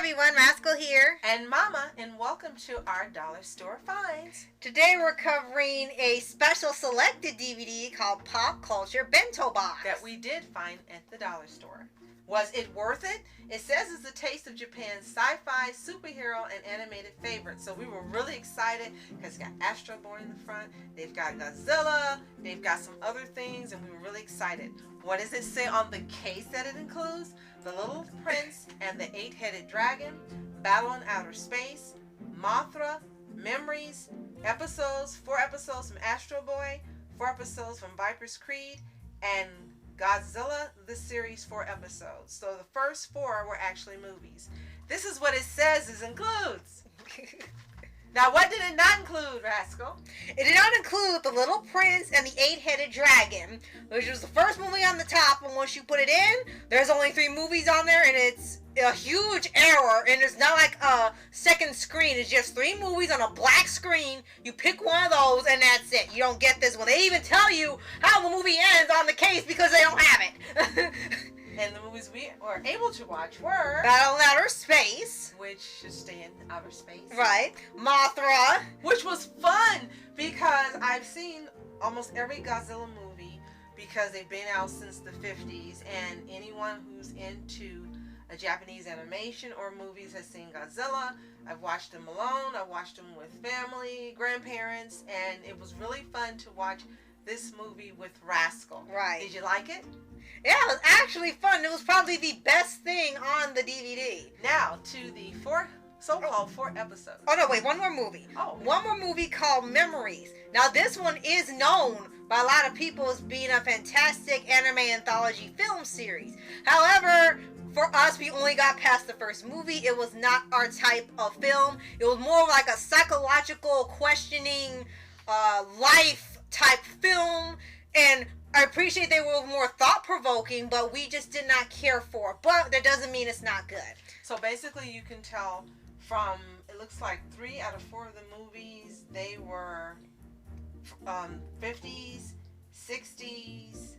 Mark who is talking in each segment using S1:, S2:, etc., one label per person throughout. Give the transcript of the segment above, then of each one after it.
S1: everyone, Rascal here.
S2: And Mama, and welcome to our Dollar Store Finds.
S1: Today we're covering a special selected DVD called Pop Culture Bento Box.
S2: That we did find at the dollar store. Was it worth it? It says it's a taste of Japan's sci-fi, superhero, and animated favorites. So we were really excited because it's got Astro Boy in the front. They've got Godzilla. They've got some other things, and we were really excited. What does it say on the case that it includes? The Little Prince and the Eight-Headed Dragon, Battle in Outer Space, Mothra, Memories, episodes, 4 episodes from Astro Boy, 4 episodes from Viper's Creed, and Godzilla, the series, 4 episodes. So the first 4 were actually movies. This is what it says it includes. Now, what did it not include, Rascal?
S1: It did not include The Little Prince and the Eight-Headed Dragon, which was the first movie on the top, and once you put it in, there's only 3 movies on there, and it's a huge error, and it's not like a second screen. It's just 3 movies on a black screen. You pick one of those, and that's it. You don't get this one. They even tell you how the movie ends on the case because they don't have it.
S2: And the movies we were able to watch were
S1: Battle in Outer Space,
S2: which should stay in outer space.
S1: Right. Mothra,
S2: which was fun because I've seen almost every Godzilla movie because they've been out since the 50s, and anyone who's into a Japanese animation or movies has seen Godzilla. I've watched them alone. I've watched them with family, grandparents, and it was really fun to watch this movie with Rascal.
S1: Right.
S2: Did you like it?
S1: Yeah, it was actually fun. It was probably the best thing on the DVD.
S2: Now, to the so-called 4 episodes.
S1: Oh, no, wait, one more movie.
S2: Oh.
S1: One more movie called Memories. Now, this one is known by a lot of people as being a fantastic anime anthology film series. However, for us, we only got past the first movie. It was not our type of film. It was more like a psychological questioning life type film, and I appreciate they were more thought-provoking, but we just did not care for it. But that doesn't mean it's not good.
S2: So basically you can tell from, it looks like 3 out of 4 of the movies, they were 50s, 60s,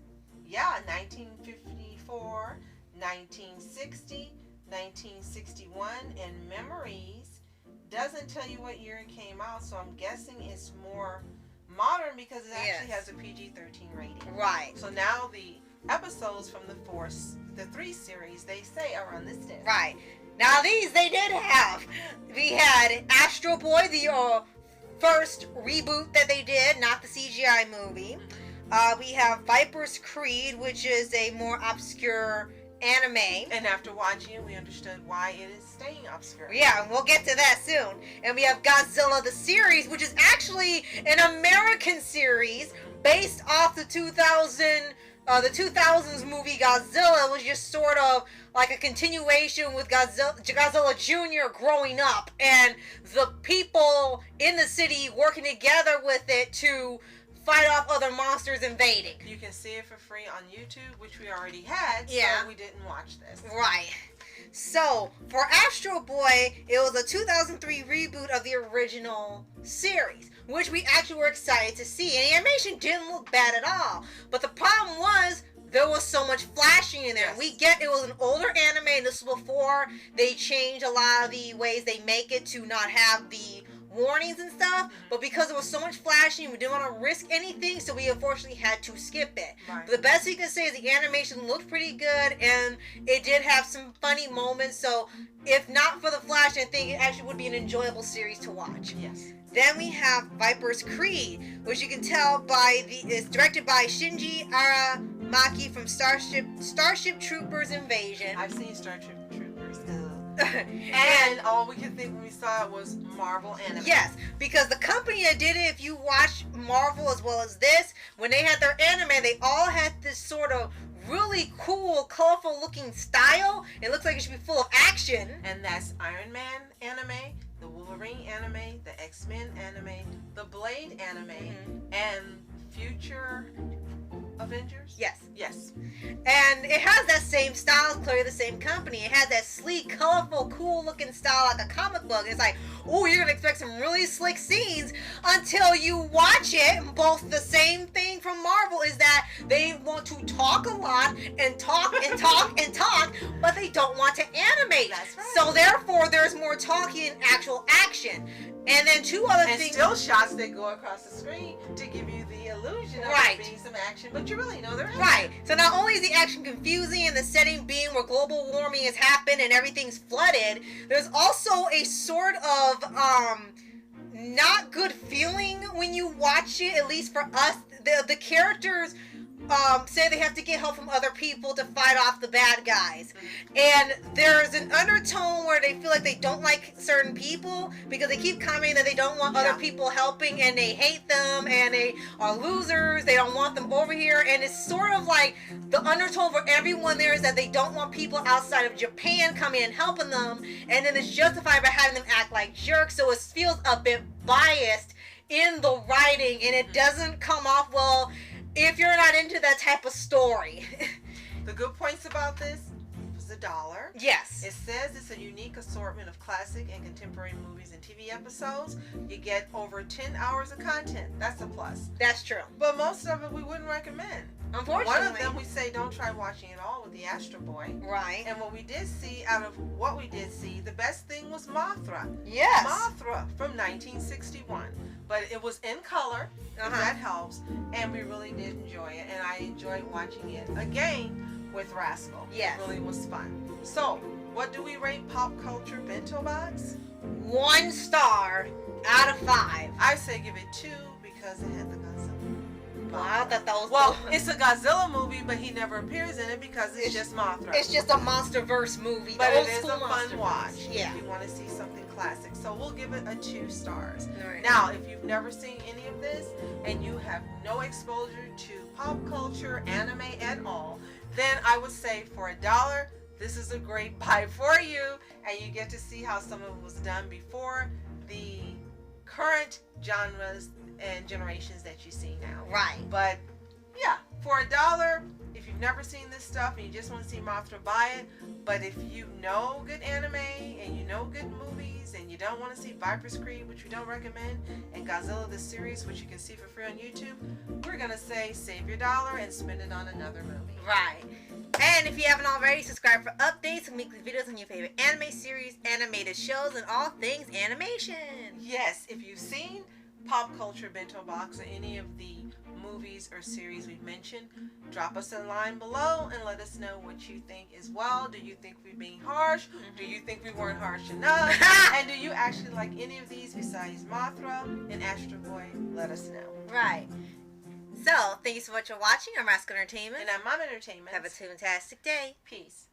S2: 1954, 1960, 1961, and Memories doesn't tell you what year it came out, so I'm guessing it's more modern because it actually has a PG-13 rating.
S1: Right.
S2: So now the episodes from the 3 series, they say are on this disc.
S1: Right. Now these they did have. We had Astro Boy, the first reboot that they did, not the CGI movie. We have Viper's Creed, which is a more obscure anime.
S2: And after watching it, we understood why it is staying obscure.
S1: Yeah, and we'll get to that soon. And we have Godzilla the series, which is actually an American series based off the 2000s movie Godzilla. It was just sort of like a continuation with Godzilla Jr. growing up, and the people in the city working together with it to fight off other monsters invading.
S2: You can see it for free on YouTube, which we already had, so we didn't watch this.
S1: Right. So, for Astro Boy, it was a 2003 reboot of the original series, which we actually were excited to see. And the animation didn't look bad at all. But the problem was, there was so much flashing in there.
S2: Yes.
S1: We get it was an older anime, and this was before they changed a lot of the ways they make it to not have the warnings and stuff, but because there was so much flashing, we didn't want to risk anything, so we unfortunately had to skip it.
S2: Right.
S1: But the best we can say is the animation looked pretty good, and it did have some funny moments, so if not for the flash, I think it actually would be an enjoyable series to watch.
S2: Yes.
S1: Then we have Viper's Creed, which you can tell by it's directed by Shinji Aramaki from Starship Troopers Invasion.
S2: I've seen Starship Troopers. And all we could think when we saw it was Marvel anime.
S1: Yes, because the company that did it, if you watch Marvel as well as this, when they had their anime, they all had this sort of really cool, colorful looking style. It looks like it should be full of action.
S2: And that's Iron Man anime, the Wolverine anime, the X-Men anime, the Blade anime, and future Avengers?
S1: Yes.
S2: Yes.
S1: And it has that same style, clearly the same company. It has that sleek, colorful, cool-looking style like a comic book. It's like, ooh, you're going to expect some really slick scenes until you watch it. Both the same thing from Marvel is that they want to talk a lot and talk and talk and talk, but they don't want to animate.
S2: That's right.
S1: So therefore, there's more talking and actual action. And then two other
S2: and
S1: things.
S2: still shots that go across the screen to give you the illusion of
S1: Right.
S2: there being some action, but you really know there isn't.
S1: Right. So not only is the action confusing and the setting being where global warming has happened and everything's flooded, there's also a sort of not good feeling when you watch it, at least for us. The characters say they have to get help from other people to fight off the bad guys. And there's an undertone where they feel like they don't like certain people because they keep commenting that they don't want other people helping and they hate them and they are losers. They don't want them over here. And it's sort of like the undertone for everyone there is that they don't want people outside of Japan coming and helping them. And then it's justified by having them act like jerks. So it feels a bit biased in the writing and it doesn't come off well if you're not into that type of story.
S2: The good points about this was $1.
S1: Yes.
S2: It says it's a unique assortment of classic and contemporary movies and TV episodes. You get over 10 hours of content. That's a plus.
S1: That's true.
S2: But most of it we wouldn't recommend.
S1: Unfortunately.
S2: One of them we say don't try watching it all with the Astro Boy.
S1: Right.
S2: And what we did see, out of what we did see, the best thing was Mothra.
S1: Yes.
S2: Mothra from 1961. But it was in color, if that helps, and we really did enjoy it. And I enjoyed watching it again with Rascal.
S1: Yes.
S2: It really was fun. So, what do we rate Pop Culture Bento Box?
S1: 1 star out of 5.
S2: I say give it 2 because it had the Godzilla.
S1: Wow, I thought that was
S2: Well, it's a Godzilla movie, but he never appears in it because it's just Mothra.
S1: It's just a MonsterVerse movie.
S2: But
S1: the
S2: it
S1: old
S2: is
S1: school
S2: a fun
S1: MonsterVerse.
S2: watch
S1: Yeah.
S2: if you want to see something classic. So we'll give it a 2 stars.
S1: Right.
S2: Now, if you've never seen any of this and you have no exposure to pop culture, anime at all, then I would say for $1, this is a great buy for you, and you get to see how some of it was done before the current genres and generations that you see now.
S1: Right.
S2: But yeah, for $1, if you've never seen this stuff and you just want to see Mothra, buy it. But if you know good anime and you know good movies and you don't want to see Viper's Creed, which we don't recommend, and Godzilla the series, which you can see for free on YouTube, we're gonna say save your $1 and spend it on another movie.
S1: Right. And if you haven't already, subscribe for updates and weekly videos on your favorite anime series, animated shows, and all things animation.
S2: Yes, if you've seen Pop Culture Bento Box or any of the movies or series we've mentioned, drop us a line below and let us know what you think as well. Do you think we're being harsh? Do you think we weren't harsh enough? And do you actually like any of these besides Mothra and Astro Boy? Let us know.
S1: Right. So, thank you so much for watching our Masculine Entertainment.
S2: And I'm Mom Entertainment.
S1: Have a fantastic day.
S2: Peace.